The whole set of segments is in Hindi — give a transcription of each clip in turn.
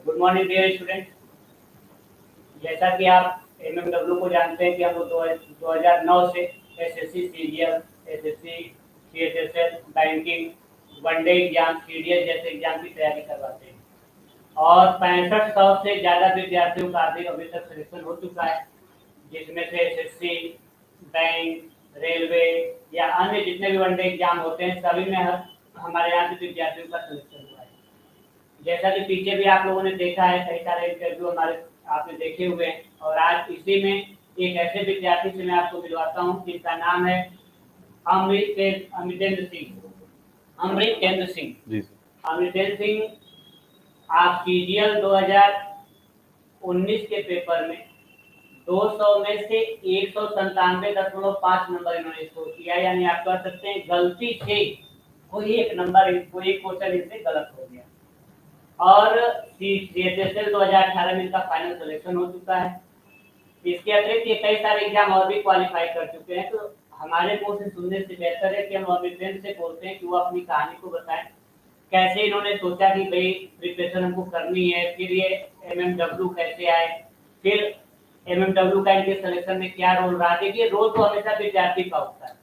Good morning dear student. जैसा कि आप एमएमडब्ल्यू को जानते हैं कि हम लोग 2009 से SSC CGL, SSC CHSL, banking, one day exam, CDS जैसे एग्जाम की तैयारी करवाते हैं और 6500 से ज़्यादा विद्यार्थियों का अभी तक सिलेक्शन हो चुका है, जिसमें से एसएससी, बैंक, रेलवे या अन्य जितने भी वनडे एग्जाम होते हैं सभी में हमारे यहाँ से विद्यार्थियों का सिलेक्शन हुआ है। जैसा कि पीछे भी आप लोगों ने देखा है, कई सारे इंटरव्यू हमारे आपने देखे हुए हैं और आज इसी में एक ऐसे विद्यार्थी से मैं आपको मिलवाता हूँ जिसका नाम है अमृतेंद्र सिंह। अमृतेंद्र सिंह जी सर। अमृतेंद्र सिंह, आप सीजीएल 2019 के पेपर में 200 में से 197.5 नंबर इन्होंने स्कोर किया, यानी आप कह सकते हैं गलती से कोई एक क्वेश्चन इनसे गलत हो गया। और सीएचएसएल 2018 में इनका फाइनल सिलेक्शन हो चुका है। इसके अतिरिक्त ये कई सारे एग्जाम और भी क्वालिफाई कर चुके हैं। तो हमारे मुंह से सुनने से बेहतर है कि हम अमृतेंद्र से बोलते हैं कि वो अपनी कहानी को बताएं, कैसे इन्होंने सोचा कि भाई प्रिपरेशन हमको करनी है, फिर ये एमएमडब्ल्यू कैसे आए, फिर एमएमडब्ल्यू का इनके सिलेक्शन में क्या रोल रहा। देखिए, रोल तो हमेशा विद्यार्थी का होता है।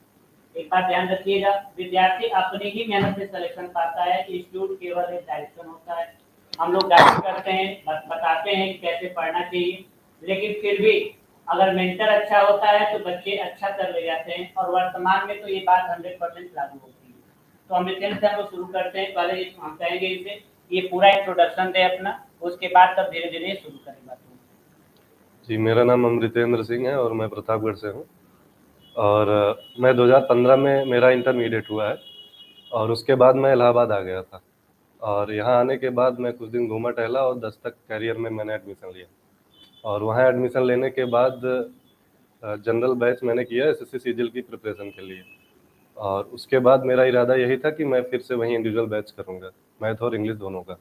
एक बात ध्यान रखिएगा, विद्यार्थी अपनी ही मेहनत से सिलेक्शन पाता है, इंस्टीट्यूट केवल एक डायरेक्शन होता है। हम लोग गाइड करते हैं, बताते हैं कि कैसे पढ़ना चाहिए, लेकिन फिर भी अगर मेंटर अच्छा होता है तो बच्चे अच्छा कर ले जाते हैं और वर्तमान में तो ये बात 100% लागू होती है। तो अमृतेंद्र से हम लोग शुरू करते हैं। पहले हम कहेंगे इसे ये पूरा इंट्रोडक्शन दे अपना, उसके बाद तब धीरे धीरे शुरू करें बात। जी, मेरा नाम अमृतेंद्र सिंह है और मैं प्रतापगढ़ से हूँ। और मैं 2015 में मेरा इंटरमीडिएट हुआ है और उसके बाद मैं इलाहाबाद आ गया था। और यहाँ आने के बाद मैं कुछ दिन घूमा टहला और दस्तक कैरियर में मैंने एडमिशन लिया। और वहाँ एडमिशन लेने के बाद जनरल बैच मैंने किया एसएससी सीजीएल की प्रिपरेशन के लिए। और उसके बाद मेरा इरादा यही था कि मैं फिर से वहीं इंडिविजुअल बैच करूँगा, मैथ और इंग्लिश दोनों का।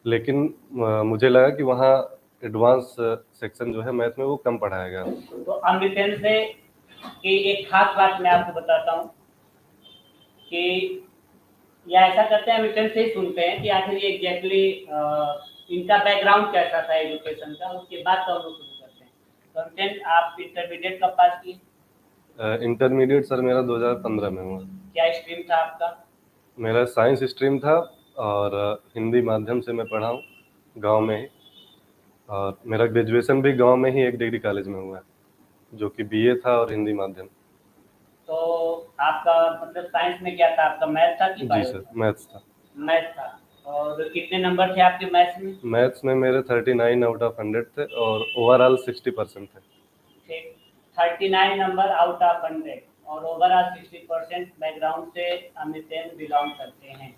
लेकिन मुझे लगा कि वहाँ एडवांस सेक्शन जो है मैथ में वो कम पढ़ाया गया। तो अमृतेंद्र से की एक खास बात मैं आपको बताता हूँ कि या ऐसा करते हैं, अमृतेंद्र से ही सुनते हैं कि आखिर ये एग्जैक्टली इनका बैकग्राउंड कैसा था एजुकेशन का, उसके बाद तो हम लोग शुरू करते हैं। तो अमृतेंद्र, आप इंटरमीडिएट कब पास किए? इंटरमीडिएट सर मेरा 2015 में हुआ। क्या स्ट्रीम था आपका? मेरा साइंस स्ट्रीम था और हिंदी माध्यम से मैं पढ़ा हूँ गांव में ही। और मेरा ग्रेजुएशन भी गांव में ही एक डिग्री कॉलेज में हुआ है, जो कि बीए था और हिंदी माध्यम। तो आपका मतलब साइंस में क्या था आपका, मैथ था कि जी बायो सर, था? मैथ्स था। मैथ था। और कितने नंबर थे आपके मैथ्स में? मैथ्स में मेरे 39 आउट ऑफ 100 थे और ओवरऑल 60% थे। ठीक, 39 नंबर आउट ऑफ 100 और ओवरऑल 60% बैकग्राउंड से अमृतेंद्र बिलोंग करते हैं।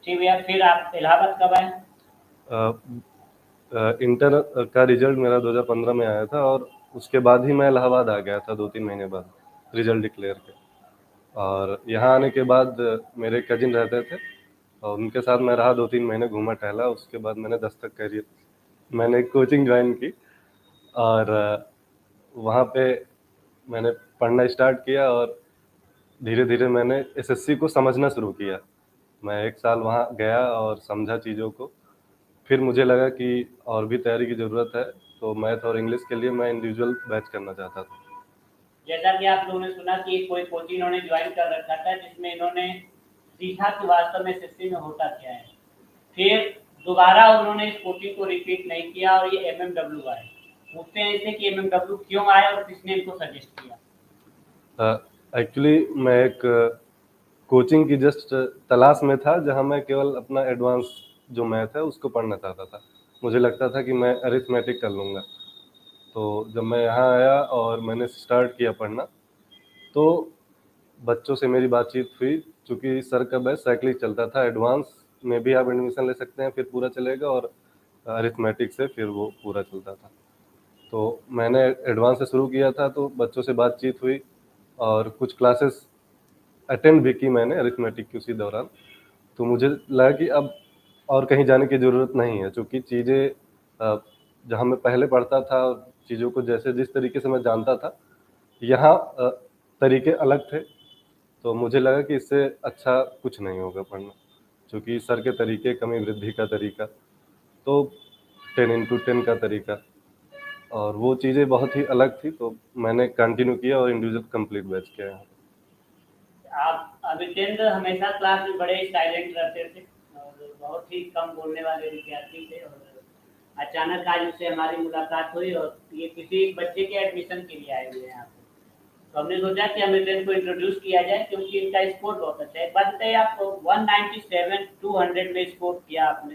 ठीक भैया, फिर आप इलाहाबाद कब आए? इंटर का रिजल्ट मेरा 2015 में आया था और उसके बाद ही मैं इलाहाबाद आ गया था 2-3 महीने बाद रिजल्ट डिक्लेयर के। और यहाँ आने के बाद मेरे कजिन रहते थे और उनके साथ मैं रहा, 2-3 महीने घूमा टहला। उसके बाद मैंने दस्तक कैरियर मैंने एक कोचिंग ज्वाइन की और वहाँ पे मैंने पढ़ना स्टार्ट किया और धीरे धीरे मैंने एसएससी को समझना शुरू किया। मैं 1 साल वहाँ गया और समझा चीज़ों को। फिर मुझे लगा कि और भी तैयारी की ज़रूरत है, तो मैथ और इंग्लिश के लिए मैं इंडिविजुअल बैच करना चाहता था। जैसा कि आप लोगों ने सुना कि कोई कोचिंग इन्होंने ज्वाइन कर रखा था जिसमें इन्होंने सीखा कि वास्तव में एसएससी में होता क्या है। फिर दोबारा उन्होंने इस कोचिंग को रिपीट नहीं किया और ये एमएमडब्ल्यू आए। पूछते हैं इसे कि एमएमडब्ल्यू क्यों आए और किसने इनको सजेस्ट किया? एक्चुअली मैं एक कोचिंग की जस्ट तलाश में था जहाँ मैं केवल अपना एडवांस जो मैथ है उसको पढ़ना चाहता था। मुझे लगता था कि मैं अरिथमेटिक कर लूँगा। तो जब मैं यहाँ आया और मैंने स्टार्ट किया पढ़ना, तो बच्चों से मेरी बातचीत हुई। चूँकि सर का बैच साइक्लिक चलता था, एडवांस में भी आप एडमिशन ले सकते हैं, फिर पूरा चलेगा, और अरिथमेटिक से फिर वो पूरा चलता था। तो मैंने एडवांस से शुरू किया था, तो बच्चों से बातचीत हुई और कुछ क्लासेस अटेंड भी की मैंने अरिथमेटिक की उसी दौरान। तो मुझे लगा कि अब और कहीं जाने की ज़रूरत नहीं है, चूँकि चीज़ें जहाँ मैं पहले पढ़ता था, चीज़ों को जैसे जिस तरीके से मैं जानता था, यहाँ तरीके अलग थे। तो मुझे लगा कि इससे अच्छा कुछ नहीं होगा पढ़ना, चूँकि सर के तरीके, कमी वृद्धि का तरीका, तो 10x10 का तरीका, और वो चीज़ें बहुत ही अलग थी, तो मैंने कंटिन्यू किया और इंडिविजुअल कंप्लीट बैच किया यहाँ। आप अभितेंद्र हमेशा क्लास में बड़े साइलेंट रहते थे और बहुत ही कम बोलने वाले विद्यार्थी थे, और अचानक आज उससे हमारी मुलाकात हुई और ये किसी बच्चे के एडमिशन के लिए आए हुए हैं यहाँ पे। तो हमने सोचा कि अमितेंद्र को इंट्रोड्यूस किया जाए क्योंकि इनका स्कोर बहुत अच्छा है। एक बात बताइए, आप 197 200 में स्कोर किया आपने,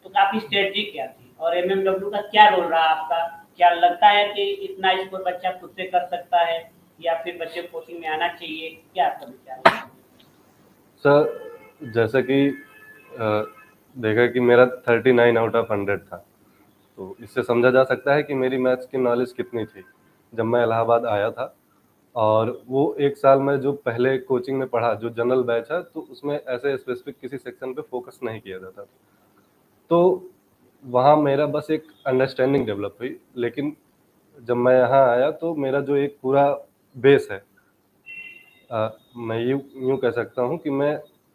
तो आपकी स्ट्रेटजी क्या थी और एमएमडब्ल्यू का क्या रोल रहा आपका? क्या लगता है कि इतना स्कोर बच्चा खुद से कर सकता है या फिर बच्चे को कोचिंग में आना चाहिए? क्या आपका विचार है? सर, जैसा कि देखा कि मेरा 39 आउट ऑफ 100 था, तो इससे समझा जा सकता है कि मेरी मैथ्स की नॉलेज कितनी थी जब मैं इलाहाबाद आया था। और वो एक साल में जो पहले कोचिंग में पढ़ा, जो जनरल बैच है, तो उसमें ऐसे स्पेसिफिक किसी सेक्शन पे फोकस नहीं किया जाता था, तो वहाँ मेरा बस एक अंडरस्टैंडिंग डेवलप हुई। लेकिन जब मैं यहाँ आया तो मेरा जो एक पूरा बेस है, मैं यूँ कह सकता हूँ कि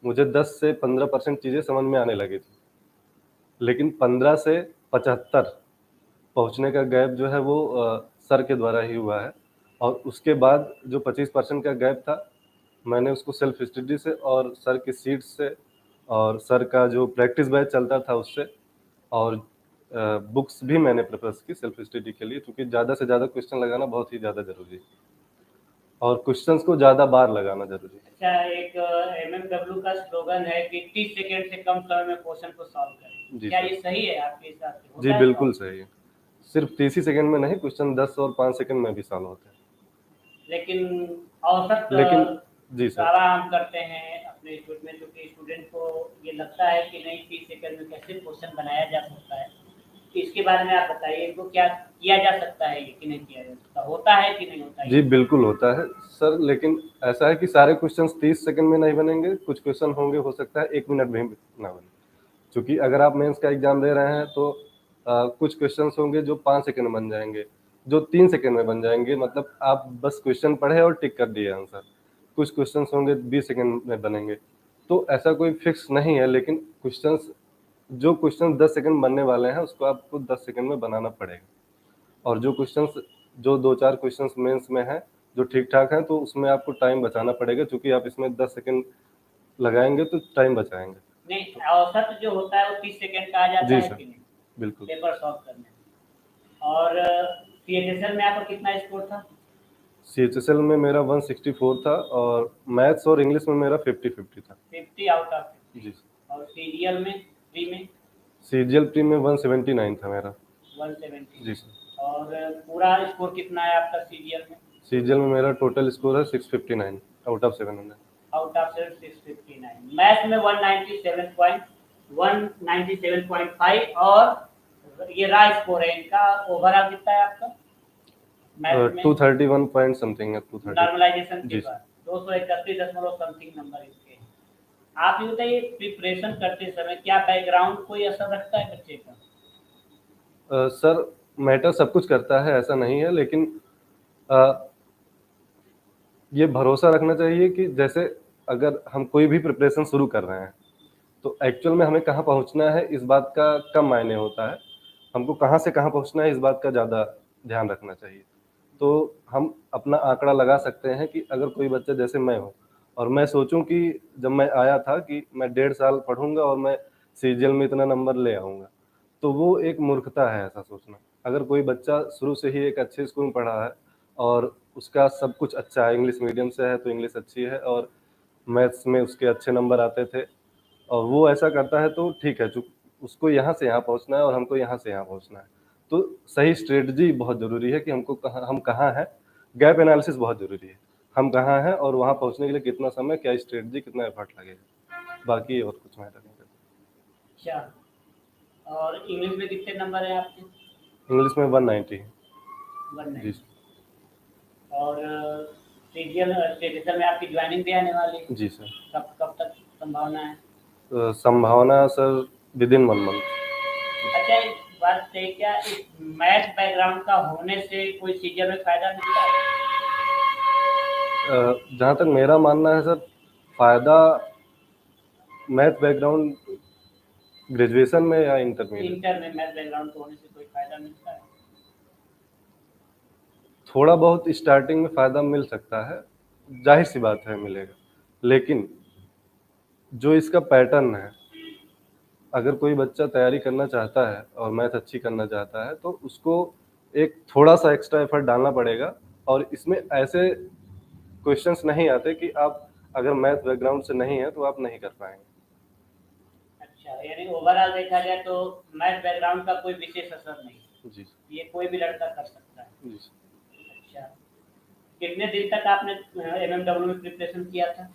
मुझे 10 से 15% चीज़ें समझ में आने लगी थी, लेकिन 15 से 75 पहुँचने का गैप जो है वो सर के द्वारा ही हुआ है। और उसके बाद जो 25% का गैप था, मैंने उसको सेल्फ स्टडी से और सर की सीट्स से और सर का जो प्रैक्टिस बैच चलता था उससे, और बुक्स भी मैंने प्रेफर की सेल्फ स्टडी के लिए, क्योंकि ज़्यादा से ज़्यादा क्वेश्चन लगाना बहुत ही ज़्यादा ज़रूरी है और क्वेश्चंस को ज़्यादा बार लगाना ज़रूरी है। अच्छा, एक एमएमडब्ल्यू का स्लोगन है कि 30 सेकंड से कम समय में क्वेश्चन को सॉल्व करें। जी क्या सर। ये सही है आपके हिसाब से? जी होता है बिल्कुल solve? सही है। सिर्फ 30 ही सेकंड में नहीं, क्वेश्चन 10 और 5 सेकंड में भी सॉल्व होते हैं। लेकिन औसत लेकिन जी सर। सारा हम करते हैं अपने स्कूल में, क्योंकि स्टूडेंट को ये लगता है कि नहीं 30 सेकंड में कैसे क्वेश्चन बनाया जा सकता है। तो इसके बारे में आप बताइए, इनको क्या किया जा सकता है ये कि नहीं किया जा सकता? होता है कि नहीं होता है? जी बिल्कुल होता है सर, लेकिन ऐसा है कि सारे क्वेश्चंस 30 सेकंड में नहीं बनेंगे, कुछ क्वेश्चन होंगे, हो सकता है 1 मिनट भी ना बने। क्योंकि अगर आप मेंस का एग्जाम दे रहे हैं तो कुछ क्वेश्चंस होंगे जो 5 सेकंड में बन जाएंगे, जो 3 सेकंड में बन जाएंगे, मतलब आप बस क्वेश्चन पढ़े और टिक कर दिए आंसर। कुछ क्वेश्चंस होंगे 20 सेकंड में बनेंगे, तो ऐसा कोई फिक्स नहीं है। लेकिन जो क्वेश्चन 10 सेकंड बनने वाले हैं उसको आपको 10 सेकंड में बनाना पड़ेगा, और जो 2-4 क्वेश्चंस मेंस में हैं जो ठीक ठाक हैं, तो उसमें आपको टाइम बचाना पड़ेगा, क्योंकि आप इसमें 10 सेकंड लगाएंगे तो टाइम बचाएंगे। नहीं, औसत जो होता है वो 30 सेकंड का आ जाता जी है सर, कि नहीं बिल्कुल। पेपर सॉल्व करने में? और सीएचएसएल में आपका कितना स्कोर था? सीएचएसएल में मेरा 164 था और मैथ्स और इंग्लिश में मेरा 50-50 था। 50 आउट ऑफ 50। जी। और सीरियल में, प्री में? सीजीएल प्री में 179 था मेरा। 170। जी सर। और पूरा स्कोर कितना है आपका सीरियल में? सीजीएल में मेरा टोटल स्कोर है 659 out of 700। Out of 659। Math में 197.5 और ये रा स्कोर है इनका। ओवरऑल कितना है आपका मैथ में? 231 पॉइंट समथिंग है, 230। नॉर्मलाइजेशन के जी बाद 231 समथिंग नंबर इसके हैं। आप ये बताइए, प्रिपरेशन करते समय क्या बैकग्राउंड कोई असर रखता है बच्चे का? सर, मैटर सब कुछ करता है, ऐसा नहीं है, लेकिन अ, ये भरोसा रखना चाहिए कि जैसे अगर हम कोई भी प्रिपरेशन शुरू कर रहे हैं, तो एक्चुअल में हमें कहाँ पहुँचना है इस बात का कम मायने होता है, हमको कहाँ से कहाँ पहुँचना है इस बात का ज़्यादा ध्यान रखना चाहिए। तो हम अपना आंकड़ा लगा सकते हैं कि अगर कोई बच्चा जैसे मैं हूँ और मैं सोचूं कि जब मैं आया था कि मैं 1.5 साल पढ़ूंगा और मैं सीजीएल में इतना नंबर ले आऊँगा, तो वो एक मूर्खता है ऐसा सोचना। अगर कोई बच्चा शुरू से ही एक अच्छे स्कूल में पढ़ा है और उसका सब कुछ अच्छा है, इंग्लिश मीडियम से है तो इंग्लिश अच्छी है और मैथ्स में उसके अच्छे नंबर आते थे, और वो ऐसा करता है तो ठीक है, उसको यहाँ से यहाँ पहुँचना है और हमको यहाँ से यहाँ पहुँचना है। तो सही स्ट्रेटजी बहुत ज़रूरी है कि हम कहाँ हैं, गैप एनालिसिस बहुत ज़रूरी है। हम कहाँ हैं और वहाँ पहुँचने के लिए कितना समय, क्या स्ट्रेटजी, कितना एफर्ट लगेगा, बाकी और कुछ मैटर नहीं करता। अच्छा, और इंग्लिश में कितने नंबर है आपके? इंग्लिश में 190 है। 190। जी और सीजीएल स्टेशन में आपकी ज्वाइनिंग भी आने वाली है? जी सर। कब कब तक संभावना है? संभावना सर विदिन 1 मंथ। अच्छा, एक बात बताइए, क्या इस मैथ बैकग्राउंड का होने से कोई सीजीएल में फायदा मिलता है? जहाँ तक मेरा मानना है सर, फ़ायदा मैथ बैकग्राउंड ग्रेजुएशन में या इंटरमीडिएट? इंटर में मैथ बैकग्राउंड होने से कोई फायदा मिलता है? थोड़ा बहुत स्टार्टिंग में फ़ायदा मिल सकता है, जाहिर सी बात है मिलेगा, लेकिन जो इसका पैटर्न है, अगर कोई बच्चा तैयारी करना चाहता है और मैथ अच्छी करना चाहता है तो उसको एक थोड़ा सा एक्स्ट्रा एफर्ट डालना पड़ेगा। और इसमें ऐसे क्वेश्चंस नहीं आते कि आप अगर मैथ बैकग्राउंड से नहीं है तो आप नहीं कर पाएंगे। अच्छा, यानी ओवरऑल देखा जाए तो मैथ बैकग्राउंड का कोई विशेष असर नहीं, जी ये कोई भी लड़का कर सकता है। जी। अच्छा, कितने दिन तक आपने एमएमडब्ल्यू में प्रिपरेशन किया था?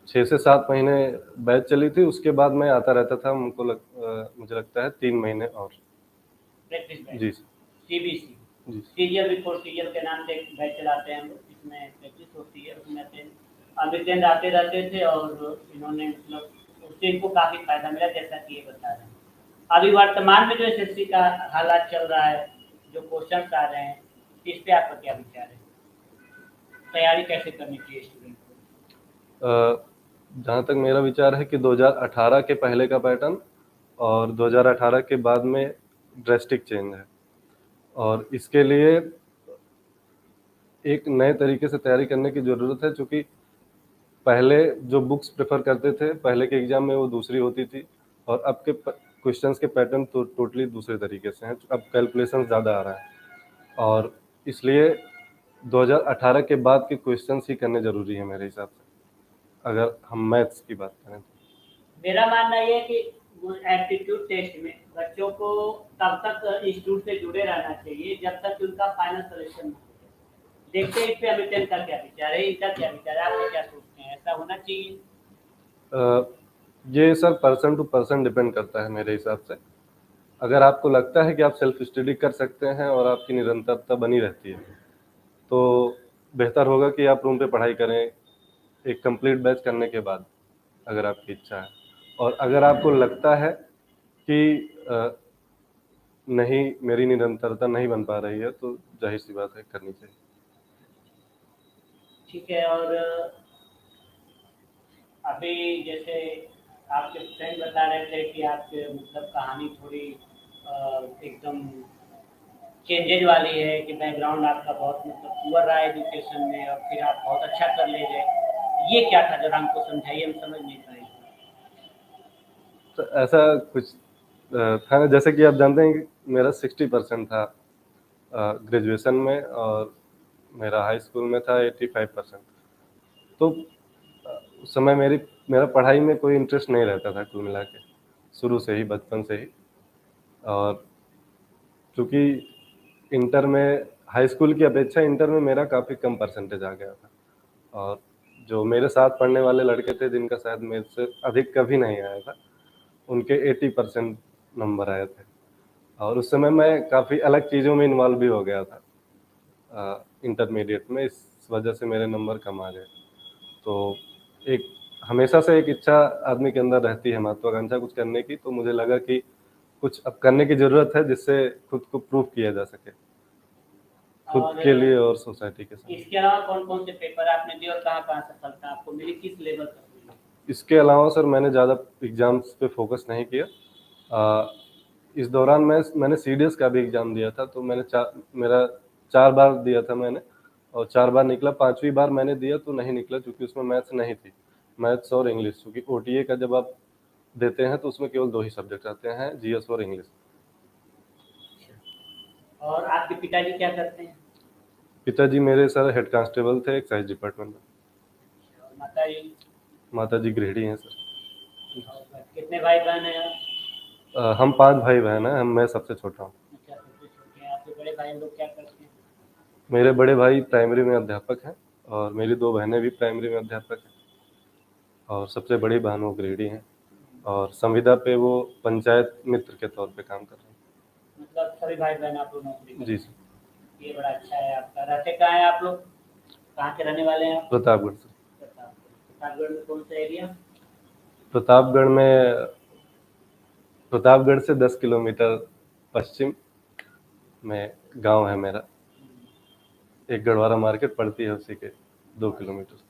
6 से 7 महीने बैच चली थी, उसके बाद मैं आता रहता था। मुझे लगता है 3 महीने और। प्रैक्टिस बैच, जी सीबीसी, जी। सीरियल बिफोर सीरियल के नाम से एक बैच चलाते हैं हम लोग, जिसमें प्रैक्टिस होती है। उसमें से अमितेंद्र आते रहते थे और इन्होंने मतलब उससे इनको काफ़ी फायदा मिला, जैसा कि ये बता रहे हैं। अभी वर्तमान में जो एसएससी का हालात चल रहा है, जो क्वेश्चन आ रहे हैं, इस पे आपका क्या विचार है? तैयारी कैसे करनी चाहिए स्टूडेंट को? जहाँ तक मेरा विचार है कि 2018 के पहले का पैटर्न और 2018 के बाद में ड्रेस्टिक चेंज है, और इसके लिए एक नए तरीके से तैयारी करने की ज़रूरत है। चूँकि पहले जो बुक्स प्रेफर करते थे पहले के एग्ज़ाम में, वो दूसरी होती थी, और अब के क्वेश्चंस के पैटर्न तो टोटली दूसरे तरीके से हैं। अब कैलकुलेशन ज़्यादा आ रहा है, और इसलिए 2018 के बाद के क्वेश्चंस ही करने ज़रूरी है मेरे हिसाब से, अगर हम मैथ्स की बात करें तो। मेरा मानना ये है कि एप्टीट्यूड टेस्ट में बच्चों को तब तक इंस्टीट्यूट से जुड़े रहना चाहिए जब तक कि उनका फाइनल सिलेक्शन ना हो जाए। देखते हैं इस पे अमितेंद्र का क्या विचार है, इनका क्या विचार है, आप क्या सोचते हैं, ऐसा होना चाहिए? ये sir person to person depend करता है मेरे हिसाब से। अगर आपको लगता है कि आप सेल्फ स्टडी कर सकते हैं और आपकी निरंतरता बनी रहती है, तो बेहतर होगा कि आप रूम पे पढ़ाई करें एक कंप्लीट बैच करने के बाद, अगर आपकी इच्छा है। और अगर आपको लगता है कि नहीं, मेरी निरंतरता नहीं बन पा रही है, तो जाहिर सी बात है करनी चाहिए। ठीक है। और अभी जैसे आपके फ्रेंड बता रहे थे कि आपके मतलब कहानी थोड़ी एकदम चेंजेज वाली है, कि बैकग्राउंड आपका बहुत मतलब पुअर रहा है एजुकेशन में और फिर आप बहुत अच्छा कर ले गए। ये क्या था, जरा हमको समझाइए, हम समझ नहीं पाए। तो ऐसा कुछ था ना, जैसे कि आप जानते हैं कि मेरा 60% था ग्रेजुएशन में, और मेरा हाई स्कूल में था 85%। तो उस समय मेरा पढ़ाई में कोई इंटरेस्ट नहीं रहता था कुल मिला के, शुरू से ही, बचपन से ही। और चूँकि इंटर में हाई स्कूल की अपेक्षा इंटर में मेरा काफ़ी कम परसेंटेज आ गया था, और जो मेरे साथ पढ़ने वाले लड़के थे जिनका शायद मेरे से अधिक कभी नहीं आया था, उनके 80% नंबर आए थे। और उस समय मैं काफ़ी अलग चीज़ों में इन्वॉल्व भी हो गया था इंटरमीडिएट में, इस वजह से मेरे नंबर कम आ गए। तो एक हमेशा से एक इच्छा आदमी के अंदर रहती है, महत्वाकांक्षा कुछ करने की, तो मुझे लगा कि कुछ अब करने की ज़रूरत है जिससे खुद को प्रूव किया जा सके, खुद और के लिए और सोसाइटी के सामने। इसके अलावा कौन कौन से पेपर आपने दिए और कहाँ कहाँ सफलता आपको मिली, किस लेवल तक मिली? इसके अलावा सर मैंने ज़्यादा एग्ज़ाम्स पे फोकस नहीं किया। इस दौरान मैंने सीडीएस का भी एग्ज़ाम दिया था, तो मेरा 4 बार दिया था मैंने, और 4 बार निकला। 5वीं बार मैंने दिया तो नहीं निकला, क्योंकि उसमें मैथ्स नहीं थी, मैथ्स और इंग्लिश। क्योंकि ओटीए का जब आप देते हैं तो उसमें केवल 2 ही सब्जेक्ट आते हैं, जीएस और इंग्लिश। और आपके पिताजी क्या करते हैं? पिताजी मेरे सर हेड कांस्टेबल थे एक्साइज डिपार्टमेंट में। और माता जी? माता जी गृहिणी हैं सर। और कितने भाई बहन हैं आप? हम 5 भाई बहन हैं, मैं सबसे छोटा हूँ। अच्छा, सबसे छोटे हैं। आपके बड़े भाई लोग क्या करते हैं? मेरे बड़े भाई प्राइमरी में अध्यापक हैं, और मेरी 2 बहनें भी प्राइमरी में अध्यापक हैं, और सबसे बड़ी बहन वो ग्रेडी हैं, और संविदा पे वो पंचायत मित्र के तौर पे काम कर रहे हैं। मतलब सभी भाई बहन आप लोग नौकरी करते जी हैं? सर। ये बड़ा अच्छा है आपका। रहते कहाँ हैं आप लोग, कहाँ के रहने वाले हैं आप? प्रतापगढ़ सर। प्रतापगढ़ में कौन सा एरिया? प्रतापगढ़ में, प्रतापगढ़ से 10 किलोमीटर पश्चिम में गांव है मेरा। एक गढ़वारा मार्केट पड़ती है, उसी के 2 किलोमीटर।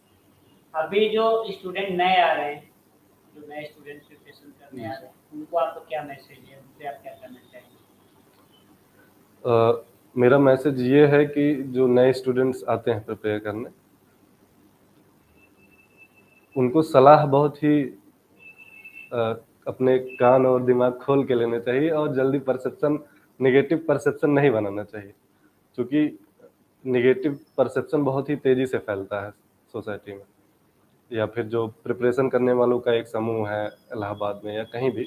अभी जो स्टूडेंट नए आ रहे हैं जो नए स्टूडेंट प्रिपरेशन करने आ रहे हैं, उनको आपको क्या मैसेज है, उनसे आप क्या करना चाहेंगे? मेरा मैसेज ये है कि जो नए स्टूडेंट्स आते हैं प्रिपेयर करने, उनको सलाह बहुत ही अपने कान और दिमाग खोल के लेने चाहिए और जल्दी नेगेटिव परसेप्शन नहीं बनाना चाहिए, क्योंकि नेगेटिव परसेप्शन बहुत ही तेज़ी से फैलता है सोसाइटी में, या फिर जो प्रिपरेशन करने वालों का एक समूह है इलाहाबाद में या कहीं भी।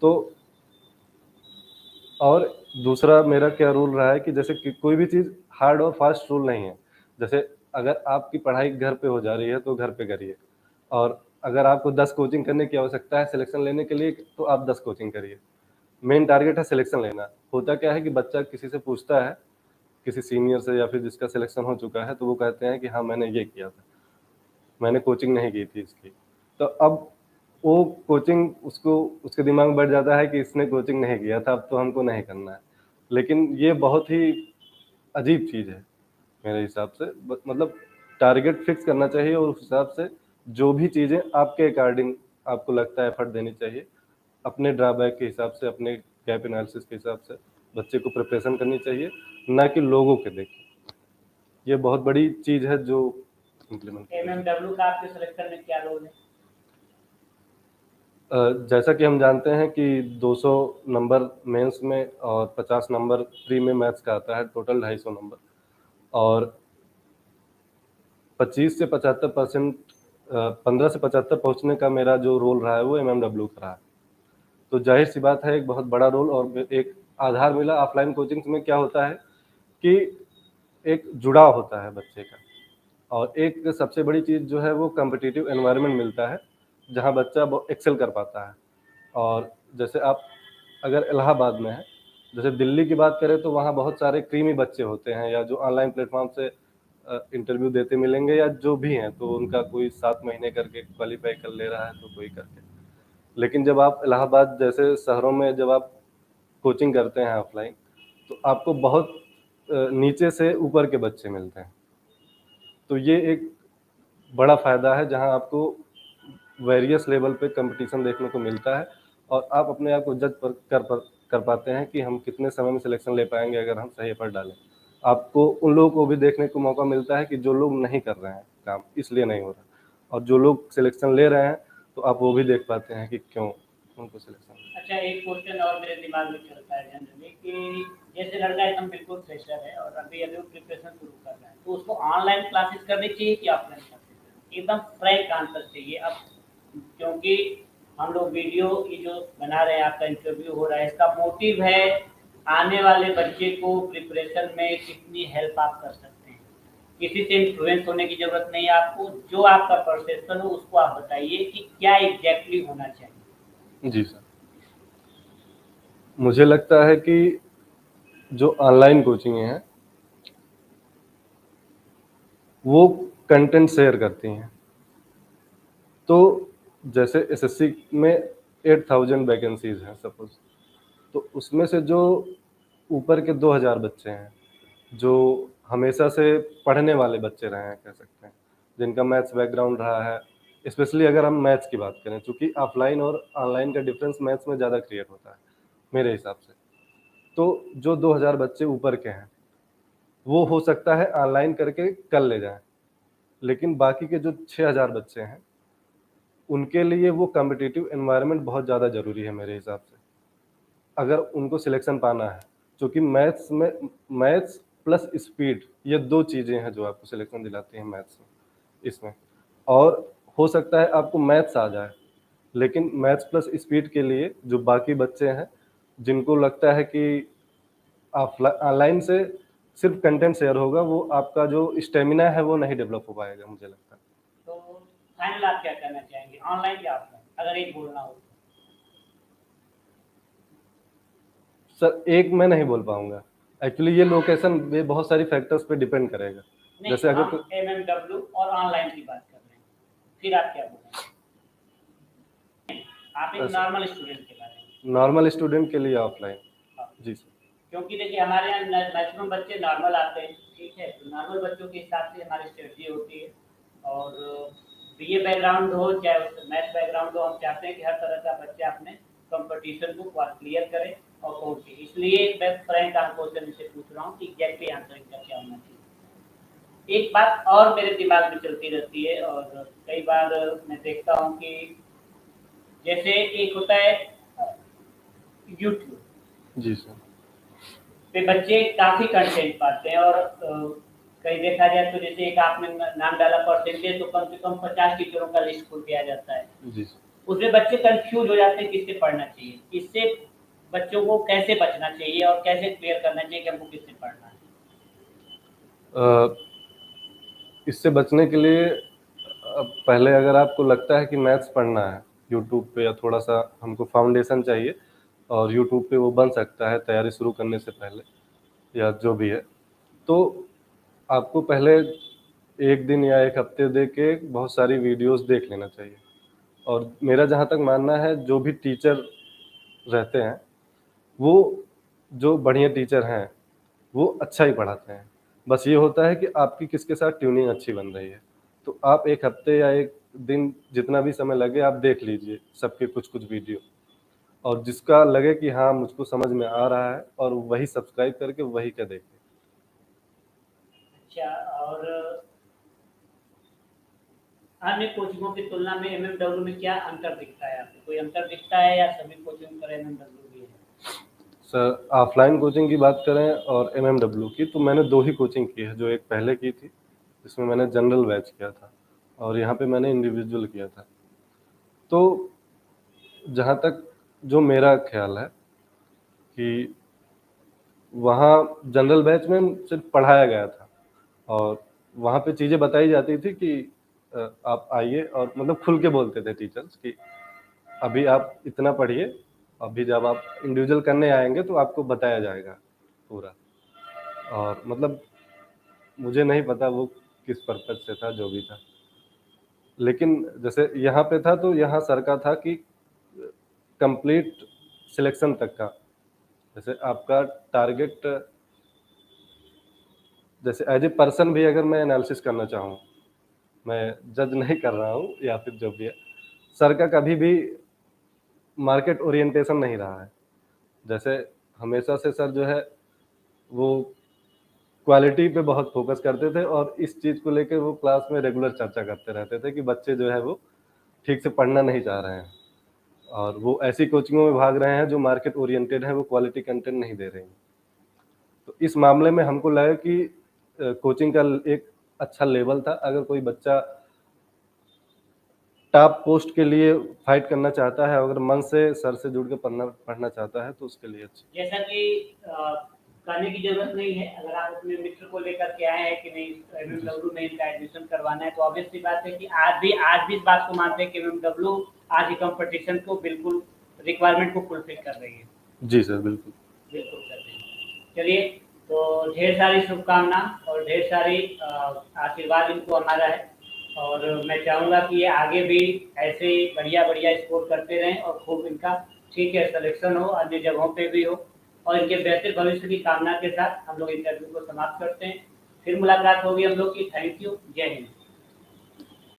तो और दूसरा मेरा क्या रूल रहा है कि जैसे कि कोई भी चीज़ हार्ड और फास्ट रूल नहीं है। जैसे अगर आपकी पढ़ाई घर पे हो जा रही है तो घर पे करिए, और अगर आपको 10 कोचिंग करने की आवश्यकता है सिलेक्शन लेने के लिए तो आप 10 कोचिंग करिए। मेन टारगेट है सिलेक्शन लेना। होता क्या है कि बच्चा किसी से पूछता है, किसी सीनियर से या फिर जिसका सिलेक्शन हो चुका है, तो वो कहते हैं कि हाँ मैंने ये किया था, मैंने कोचिंग नहीं की थी इसकी। तो अब वो कोचिंग उसको उसके दिमाग में बैठ जाता है कि इसने कोचिंग नहीं किया था, अब तो हमको नहीं करना है। लेकिन ये बहुत ही अजीब चीज़ है मेरे हिसाब से। मतलब टारगेट फिक्स करना चाहिए और उस हिसाब से जो भी चीज़ें आपके अकॉर्डिंग आपको लगता है एफर्ट देनी चाहिए, अपने ड्रॉबैक के हिसाब से, अपने गैप एनालिसिस के हिसाब से बच्चे को प्रिपरेशन करनी चाहिए, ना कि लोगों के देख के। ये बहुत बड़ी चीज़ है जो इम्प्लीमेंट एमएमडब्ल्यू का आपके सिलेक्शन में क्या रोल है? जैसा कि हम जानते हैं कि 200 नंबर मेंस में और 50 नंबर प्री में मैथ्स का आता है, टोटल 250 नंबर, और 25 से 75% 15 से 75 पहुंचने का मेरा जो रोल रहा है वो एमएमडब्ल्यू का रहा है। तो जाहिर सी बात है एक बहुत बड़ा रोल और एक आधार मिला। ऑफलाइन कोचिंग में क्या होता है कि एक जुड़ाव होता है बच्चे का, और एक सबसे बड़ी चीज़ जो है वो कॉम्पिटिटिव एनवायरनमेंट मिलता है जहाँ बच्चा एक्सेल कर पाता है। और जैसे आप अगर इलाहाबाद में है, जैसे दिल्ली की बात करें तो वहाँ बहुत सारे क्रीमी बच्चे होते हैं, या जो ऑनलाइन प्लेटफॉर्म से इंटरव्यू देते मिलेंगे, या जो भी हैं, तो उनका कोई 7 महीने करके क्वालिफाई कर ले रहा है तो कोई करके। लेकिन जब आप इलाहाबाद जैसे शहरों में जब आप कोचिंग करते हैं ऑफलाइन, तो आपको बहुत नीचे से ऊपर के बच्चे मिलते हैं। तो ये एक बड़ा फ़ायदा है जहाँ आपको वेरियस लेवल पे कंपटीशन देखने को मिलता है, और आप अपने आप को जज कर पाते हैं कि हम कितने समय में सिलेक्शन ले पाएंगे अगर हम सही एफर्ट डालें। आपको उन लोगों को भी देखने को मौका मिलता है कि जो लोग नहीं कर रहे हैं काम, इसलिए नहीं हो रहा, और जो लोग सिलेक्शन ले रहे हैं तो आप वो भी देख पाते हैं कि क्यों उनको सिलेक्शन। अच्छा, एक क्वेश्चन और मेरे दिमाग में चलता है जनरली कि जैसे लड़का एकदम बिल्कुल फ्रेशर है और अभी अभी प्रिपरेशन शुरू कर रहा है, तो उसको ऑनलाइन क्लासेस करनी चाहिए कि ऑफलाइन क्लासेस? एकदम फ्रैंक आंसर चाहिए अब, क्योंकि हम लोग वीडियो ये जो बना रहे हैं, आपका इंटरव्यू हो रहा है, इसका मोटिव है आने वाले बच्चे को प्रिपरेशन में कितनी हेल्प आप कर सकते हैं। किसी से इन्फ्लुएंस होने की जरूरत नहीं है आपको, जो आपका परसेप्शन हो उसको आप बताइए कि क्या एग्जैक्टली होना चाहिए। जी सर, मुझे लगता है कि जो ऑनलाइन कोचिंग है वो कंटेंट शेयर करती हैं। तो जैसे एसएससी में 8000 वैकेंसीज हैं सपोज, तो उसमें से जो ऊपर के 2000 बच्चे हैं जो हमेशा से पढ़ने वाले बच्चे रहे हैं, कह सकते हैं, जिनका मैथ्स बैकग्राउंड रहा है। स्पेशली अगर हम मैथ्स की बात करें, चूँकि ऑफलाइन और ऑनलाइन का डिफरेंस मैथ्स में ज़्यादा क्रिएट होता है मेरे हिसाब से। तो जो 2000 बच्चे ऊपर के हैं वो हो सकता है ऑनलाइन करके कल ले जाएं, लेकिन बाकी के जो 6000 बच्चे हैं उनके लिए वो कॉम्पिटिटिव एनवायरनमेंट बहुत ज़्यादा ज़रूरी है मेरे हिसाब से, अगर उनको सिलेक्शन पाना है। क्योंकि मैथ्स प्लस स्पीड, ये 2 चीज़ें हैं जो आपको सिलेक्शन दिलाती हैं मैथ्स में, इसमें। और हो सकता है आपको मैथ्स आ जाए, लेकिन मैथ्स प्लस स्पीड के लिए जो बाकी बच्चे हैं जिनको लगता है कि ऑनलाइन से सिर्फ कंटेंट शेयर होगा, वो आपका जो स्टेमिना है वो नहीं डेवलप हो पाएगा, मुझे लगता है। तो फाइनल आप क्या करना चाहेंगे, ऑनलाइन या ऑफलाइन, अगर एक बोलना हो? सर एक मैं नहीं बोल पाऊंगा, एक्चुअली ये लोकेशन, ये बहुत सारी फैक्टर्स पे डिपेंड करेगा। नहीं, जैसे अगर हम एमएमडब्ल्यू और ऑनलाइन की बात कर रहे हैं, फिर आप क्या बोलेंगे? आप एक नॉर्मल स्टूडेंट के बारे में। नॉर्मल स्टूडेंट के लिए ऑफलाइन। हाँ। जी सर। क्योंकि देखिए हमारे यहाँ मैक्सिमम बच्चे नॉर्मल आते हैं, ठीक है, तो नॉर्मल बच्चों के हिसाब से हमारी स्ट्रेटजी होती है। और बीए बैकग्राउंड हो चाहे मैथ बैकग्राउंड हो, हम चाहते हैं कि हर तरह का बच्चा अपने कंपटीशन को क्लियर करे और पहुंचे। इसलिए मैं फ्रैंक क्वेश्चन इसे पूछ रहा हूँ कि एग्जैक्टली आंसर इनका क्या होना चाहिए। एक बात और मेरे दिमाग में चलती रहती है और कई बार मैं देखता हूँ कि जैसे एक होता है यूट्यूब जी सर। पे बच्चे काफी कंटेंट पाते हैं और कहीं देखा जाए तो जैसे एक आपने नाम डाला परसेंटेज, तो कम से कम 50 टीचरों का लिस्ट खुल के आ जाता है। जी सर। उसमें बच्चे कंफ्यूज हो जाते हैं किससे पढ़ना चाहिए। इससे बच्चों को कैसे बचना चाहिए और कैसे क्लियर करना चाहिए कि हमको किससे पढ़ना है? इससे बचने के लिए पहले अगर आपको लगता है कि मैथ्स पढ़ना है यूट्यूब पे, या थोड़ा सा हमको फाउंडेशन चाहिए, और यूट्यूब पे वो बन सकता है तैयारी शुरू करने से पहले या जो भी है, तो आपको पहले एक दिन या एक हफ्ते दे के बहुत सारी वीडियोस देख लेना चाहिए। और मेरा जहाँ तक मानना है, जो भी टीचर रहते हैं वो, जो बढ़िया टीचर हैं वो अच्छा ही पढ़ाते हैं। बस ये होता है कि आपकी किसके साथ ट्यूनिंग अच्छी बन रही है। तो आप एक हफ्ते या एक दिन, जितना भी समय लगे, आप देख लीजिए सबके कुछ-कुछ वीडियो, और जिसका लगे कि हाँ, मुझको समझ में आ रहा है, और वही सब्सक्राइब करके वही का देखें। अच्छा, और अन्य कोचिंगों की तुलना में एमएमडब्ल्यू में क्या अंतर दिखता है आपको? कोई अंतर दिखता है या सभी कोचिंग पर एमएमडब्ल्यू भी है? सर, ऑफलाइन कोचिंग की बात करें और एमएमडब्ल्यू की, तो मैंने 2 ही कोचिंग की है। जो एक पहले की थी, जिसमें मैंने जनरल बैच किया था, और यहाँ पे मैंने इंडिविजुअल किया था। तो जहाँ तक जो मेरा ख्याल है कि वहाँ जनरल बैच में सिर्फ पढ़ाया गया था, और वहाँ पे चीज़ें बताई जाती थी कि आप आइए, और मतलब खुल के बोलते थे टीचर्स कि अभी आप इतना पढ़िए, अभी जब आप इंडिविजुअल करने आएँगे तो आपको बताया जाएगा पूरा। और मतलब मुझे नहीं पता वो किस पर्पज़ से था, जो भी था। लेकिन जैसे यहाँ पे था, तो यहाँ सर का था कि कंप्लीट सिलेक्शन तक का, जैसे आपका टारगेट, जैसे एज ए पर्सन भी अगर मैं एनालिसिस करना चाहूँ, मैं जज नहीं कर रहा हूँ या फिर जो भी है, सर का कभी भी मार्केट ओरिएंटेशन नहीं रहा है। जैसे हमेशा से सर जो है वो क्वालिटी पे बहुत फोकस करते थे, और इस चीज़ को लेके वो क्लास में रेगुलर चर्चा करते रहते थे कि बच्चे जो है वो ठीक से पढ़ना नहीं चाह रहे हैं, और वो ऐसी कोचिंगों में भाग रहे हैं जो मार्केट ओरिएंटेड है, वो क्वालिटी कंटेंट नहीं दे रही हैं। तो इस मामले में हमको लगा कि कोचिंग का एक अच्छा लेवल था। अगर कोई बच्चा टॉप पोस्ट के लिए फाइट करना चाहता है, अगर मन से सर से जुड़ के पढ़ना चाहता है, तो उसके लिए अच्छा। जैसा कि कहने की जरूरत नहीं है, अगर आप अपने मित्र को लेकर के आए हैं कि नहीं एमएमडब्ल्यू में इनका एडमिशन करवाना है, तो ऑब्वियस सी बात है कि आज भी इस बात को मानते हैं कि एमएमडब्ल्यू आज ही कंपटीशन को बिल्कुल रिक्वायरमेंट को फुलफिल कर रही है। जी सर, बिल्कुल। बिल्कुल कर रही है। चलिए, तो ढेर सारी शुभकामना और ढेर सारी आशीर्वाद इनको हमारा है, और मैं चाहूँगा कि ये आगे भी ऐसे ही बढ़िया स्कोर करते रहें और खूब इनका ठीक है सिलेक्शन हो, अन्य जगहों पे भी हो, और इनके बेहतर भविष्य की कामना के साथ हम लोग इंटरव्यू को समाप्त करते हैं। फिर मुलाकात होगी हम लोग की। Thank you. जय हिंद।